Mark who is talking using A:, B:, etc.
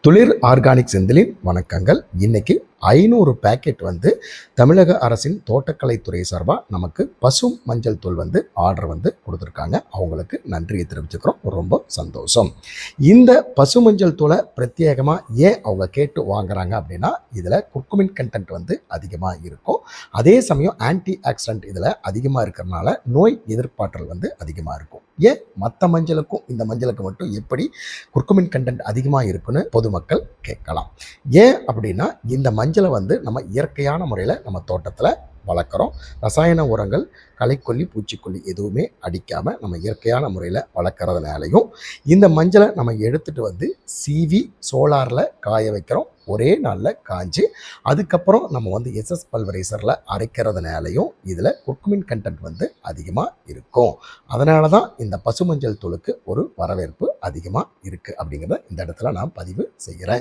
A: துளிர் ஆர்கானிக் செந்திலின் வணக்கங்கள். இன்னைக்கு 500 பேக்கெட் தமிழக அரசின் தோட்டக்கலைத்துறை சார்பாக நமக்கு பசு மஞ்சள் தூள் ஆர்டர் கொடுத்துருக்காங்க. அவங்களுக்கு நன்றியை தெரிவிச்சுக்கிறோம். ரொம்ப சந்தோஷம். இந்த பசு மஞ்சள் தூளை பிரத்யேகமாக ஏன் அவங்க கேட்டு வாங்குறாங்க அப்படின்னா, இதில் குர்குமின் கண்டென்ட் அதிகமாக இருக்கும். அதே சமயம் ஆன்டி ஆக்சிடென்ட் இதில் அதிகமாக இருக்கிறதுனால நோய் எதிர்ப்பாற்றல் அதிகமாக இருக்கும். ஏன் மற்ற மஞ்சளுக்கும் இந்த மஞ்சளுக்கு மட்டும் எப்படி குர்குமின் கண்டென்ட் அதிகமாக இருக்குன்னு பொதுமக்கள் கேட்கலாம். ஏன் அப்படின்னா, இந்த மஞ்சளை நம்ம இயற்கையான முறையில் நம்ம தோட்டத்தில் வளர்க்குறோம். ரசாயன உரங்கள், களைக்கொல்லி, பூச்சிக்கொல்லி எதுவுமே அடிக்காமல் நம்ம இயற்கையான முறையில் வளர்க்குறதுனாலையும், இந்த மஞ்சளை நம்ம எடுத்துகிட்டு சீவி சோலாரில் காய வைக்கிறோம். ஒரே நாளில் காய்ஞ்சி அதுக்கப்புறம் நம்ம எஸ்எஸ் பல்வரைசரில் அரைக்கிறதுனாலையும் இதில் குர்குமின் கண்டென்ட் அதிகமாக இருக்கும். அதனால தான் இந்த பசுமஞ்சள் தூளுக்கு ஒரு வரவேற்பு அதிகமாக இருக்குது அப்படிங்கிறத இந்த இடத்துல நான் பதிவு செய்கிறேன்.